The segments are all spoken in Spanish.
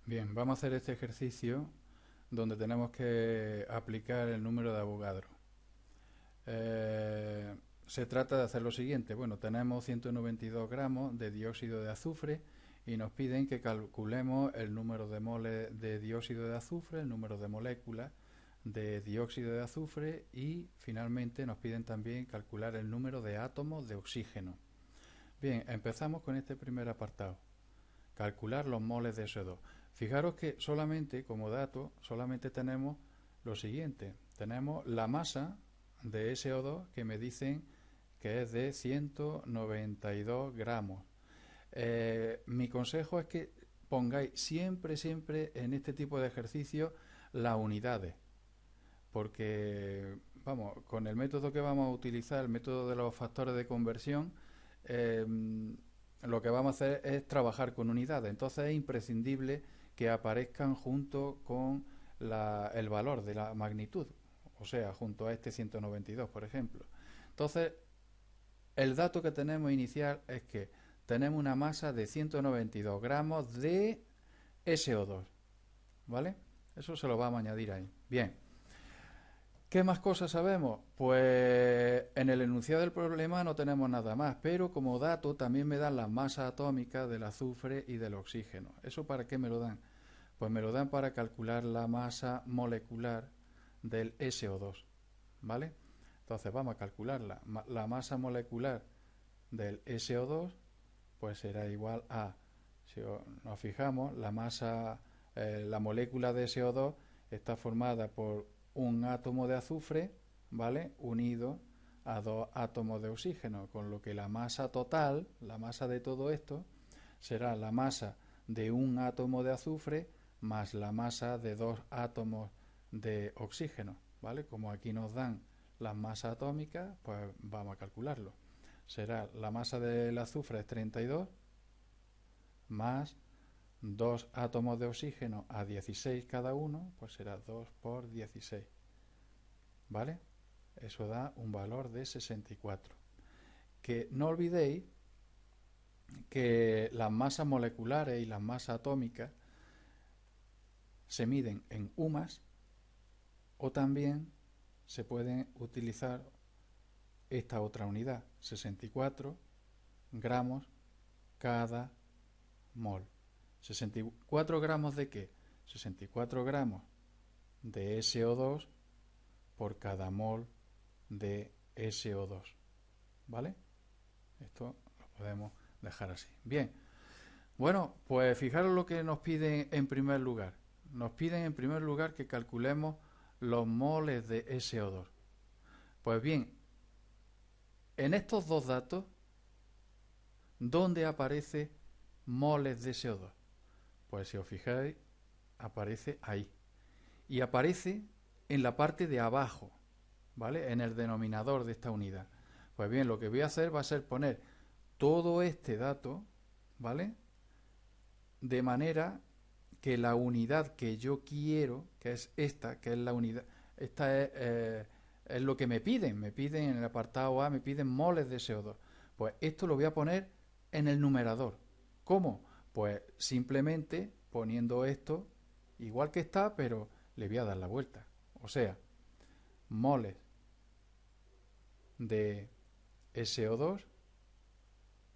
Bien, vamos a hacer este ejercicio donde tenemos que aplicar el número de Avogadro. Se trata de hacer lo siguiente. Bueno, tenemos 192 gramos de dióxido de azufre y nos piden que calculemos el número de moles de dióxido de azufre, el número de moléculas de dióxido de azufre y finalmente nos piden también calcular el número de átomos de oxígeno. Bien, empezamos con este primer apartado. Calcular los moles de SO2. Fijaros que solamente, como dato, solamente tenemos lo siguiente. Tenemos la masa de SO2 que me dicen que es de 192 gramos. Mi consejo es que pongáis siempre en este tipo de ejercicios las unidades, porque vamos, con el método que vamos a utilizar, el método de los factores de conversión, eh, lo que vamos a hacer es trabajar con unidades. Entonces es imprescindible que aparezcan junto con el valor de la magnitud, o sea, junto a este 192, por ejemplo. Entonces, el dato que tenemos inicial es que tenemos una masa de 192 gramos de SO2, ¿vale? Eso se lo vamos a añadir ahí. Bien. ¿Qué más cosas sabemos? Pues en el enunciado del problema no tenemos nada más, pero como dato también me dan las masas atómicas del azufre y del oxígeno. ¿Eso para qué me lo dan? Pues me lo dan para calcular la masa molecular del SO2, ¿vale? Entonces vamos a calcularla. La masa molecular del SO2 pues será igual a, si nos fijamos, la molécula de SO2 está formada por un átomo de azufre, ¿vale? Unido a dos átomos de oxígeno, con lo que la masa total, la masa de todo esto, será la masa de un átomo de azufre más la masa de dos átomos de oxígeno, ¿vale? Como aquí nos dan las masas atómicas, pues vamos a calcularlo. Será la masa del azufre es 32 más dos átomos de oxígeno a 16 cada uno, pues será 2 por 16. ¿Vale? Eso da un valor de 64. Que no olvidéis que las masas moleculares y las masas atómicas se miden en UMAS o también se pueden utilizar esta otra unidad, 64 gramos cada mol. ¿64 gramos de qué? 64 gramos de SO2 por cada mol de SO2. ¿Vale? Esto lo podemos dejar así. Bien. Bueno, pues fijaros lo que nos piden en primer lugar. Nos piden en primer lugar que calculemos los moles de SO2. Pues bien, en estos dos datos, ¿dónde aparece moles de SO2? Pues si os fijáis, aparece ahí. Y aparece en la parte de abajo, ¿vale? En el denominador de esta unidad. Pues bien, lo que voy a hacer va a ser poner todo este dato, ¿vale? De manera que la unidad que yo quiero, que es esta, que es la unidad, esta es lo que me piden en el apartado A, me piden moles de CO2. Pues esto lo voy a poner en el numerador. ¿Cómo? Pues simplemente poniendo esto igual que está, pero le voy a dar la vuelta. O sea, moles de SO2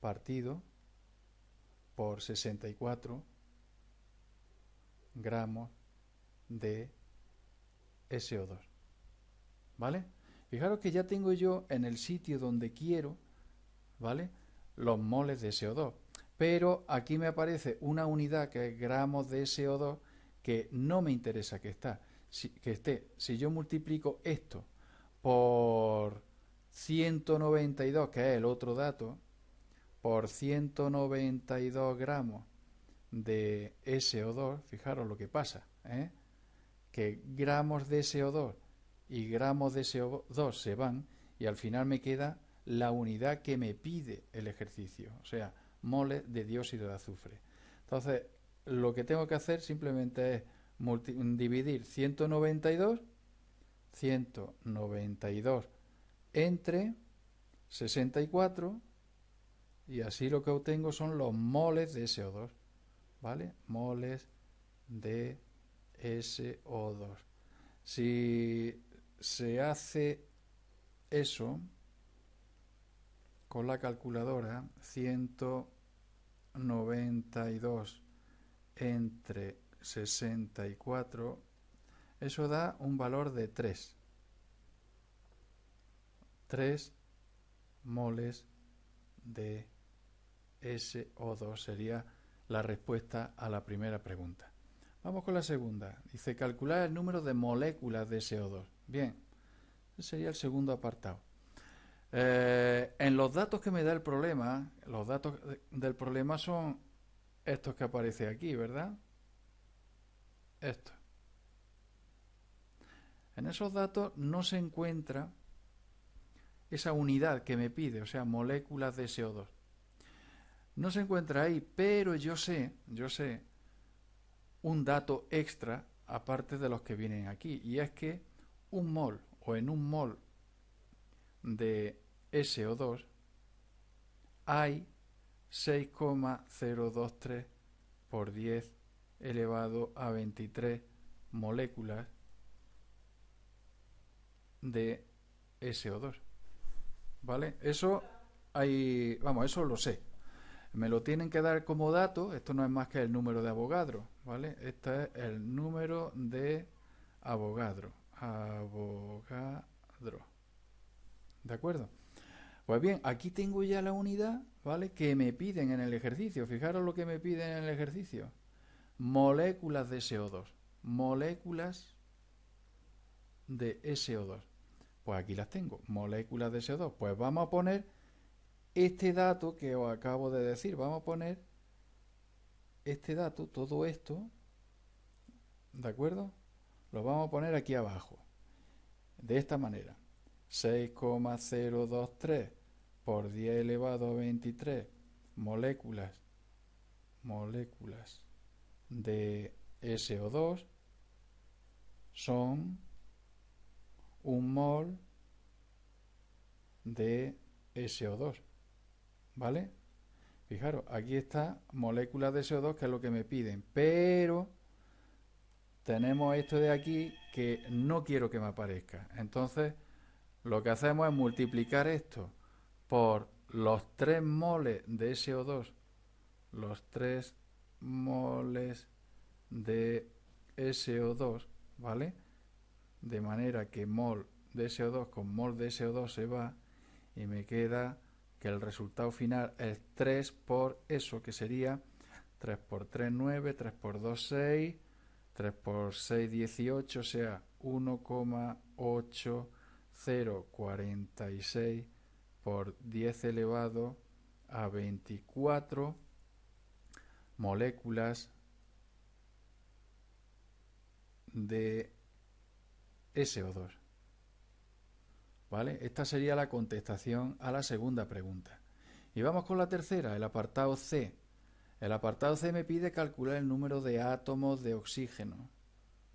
partido por 64 gramos de SO2. ¿Vale? Fijaros que ya tengo yo en el sitio donde quiero, ¿vale? Los moles de SO2. Pero aquí me aparece una unidad que es gramos de SO2 que no me interesa que esté. Si yo multiplico esto por 192, que es el otro dato, por 192 gramos de SO2, fijaros lo que pasa, ¿eh? Que gramos de SO2 y gramos de SO2 se van y al final me queda la unidad que me pide el ejercicio, o sea, moles de dióxido de azufre. Entonces, lo que tengo que hacer simplemente es dividir 192 entre 64 y así lo que obtengo son los moles de SO2, ¿vale? Moles de SO2. Si se hace eso con la calculadora, 192 entre 64, eso da un valor de 3. 3 moles de SO2 sería la respuesta a la primera pregunta. Vamos con la segunda. Dice calcular el número de moléculas de SO2. Bien, ese sería el segundo apartado. En los datos que me da el problema, los datos del problema son estos que aparecen aquí, ¿verdad? Estos. En esos datos no se encuentra esa unidad que me pide, o sea, moléculas de SO2. No se encuentra ahí, pero yo sé un dato extra aparte de los que vienen aquí, y es que un mol o en un mol de SO2 hay 6,023 por 10 elevado a 23 moléculas de SO2. ¿Vale? Eso hay, vamos, eso lo sé. Me lo tienen que dar como dato, esto no es más que el número de Avogadro, ¿vale? Este es el número de Avogadro. Avogadro. ¿De acuerdo? Pues bien, aquí tengo ya la unidad, ¿vale? Que me piden en el ejercicio. Fijaros lo que me piden en el ejercicio. Moléculas de SO2. Moléculas de SO2. Pues aquí las tengo. Moléculas de SO2. Pues vamos a poner este dato que os acabo de decir. Vamos a poner este dato, todo esto, ¿de acuerdo? Lo vamos a poner aquí abajo. De esta manera. 6,023 por 10 elevado a 23 moléculas de SO2 son un mol de SO2, ¿vale? Fijaros, aquí está moléculas de SO2, que es lo que me piden, pero tenemos esto de aquí que no quiero que me aparezca. Entonces, lo que hacemos es multiplicar esto por los 3 moles de SO2, los 3 moles de SO2, ¿vale? De manera que mol de SO2 con mol de SO2 se va y me queda que el resultado final es 3 por eso, que sería 3 por 3, 9, 3 por 2, 6, 3 por 6, 18, o sea, 1,8046 por 10 elevado a 24 moléculas de SO2. ¿Vale? Esta sería la contestación a la segunda pregunta. Y vamos con la tercera, el apartado C. El apartado C me pide calcular el número de átomos de oxígeno.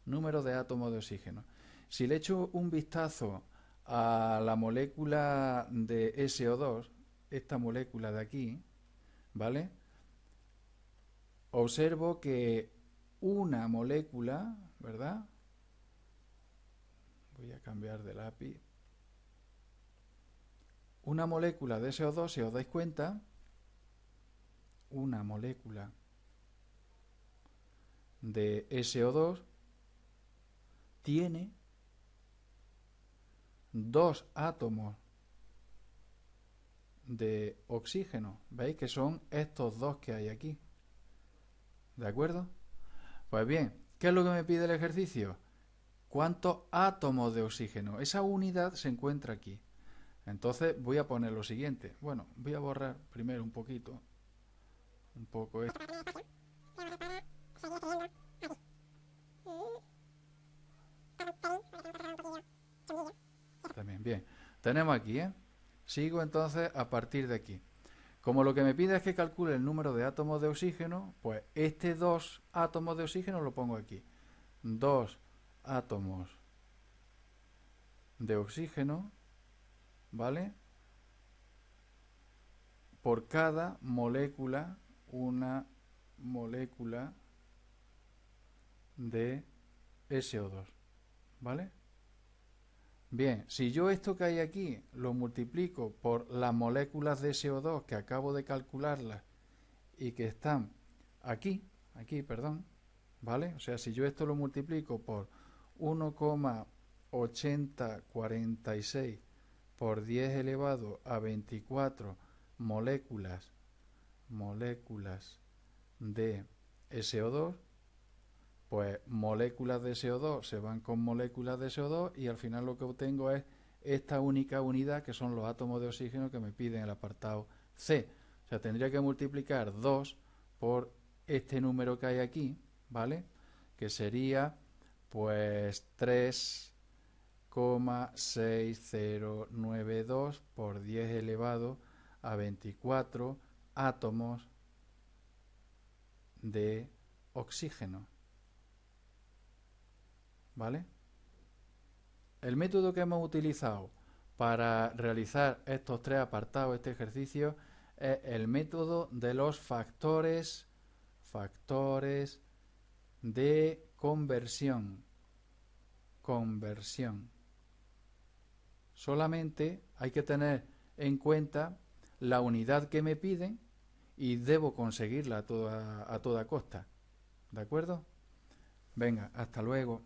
Número de átomos de oxígeno. Si le echo un vistazo a la molécula de SO2, esta molécula de aquí, ¿vale? Observo que una molécula, ¿verdad? Voy a cambiar de lápiz. Una molécula de SO2, si os dais cuenta, una molécula de SO2 tiene 2 átomos de oxígeno. ¿Veis que son estos dos que hay aquí? ¿De acuerdo? Pues bien, ¿qué es lo que me pide el ejercicio? ¿Cuántos átomos de oxígeno? Esa unidad se encuentra aquí. Entonces voy a poner lo siguiente. Bueno, voy a borrar primero un poquito. Un poco esto. También, bien. Tenemos aquí, ¿eh? Sigo entonces a partir de aquí. Como lo que me pide es que calcule el número de átomos de oxígeno, pues este 2 átomos de oxígeno lo pongo aquí. 2 átomos de oxígeno, ¿vale? Por cada molécula, una molécula de SO2, ¿vale? Bien, si yo esto que hay aquí lo multiplico por las moléculas de SO2 que acabo de calcularlas y que están aquí, perdón, ¿vale? O sea, si yo esto lo multiplico por 1,8046 por 10 elevado a 24 moléculas de SO2, pues moléculas de SO2 se van con moléculas de SO2 y al final lo que obtengo es esta única unidad que son los átomos de oxígeno que me piden el apartado C. O sea, tendría que multiplicar 2 por este número que hay aquí, ¿vale? Que sería pues 3,6092 por 10 elevado a 24 átomos de oxígeno, ¿vale? El método que hemos utilizado para realizar estos tres apartados, este ejercicio, es el método de los factores de conversión. Solamente hay que tener en cuenta la unidad que me piden y debo conseguirla a toda costa. ¿De acuerdo? Venga, hasta luego.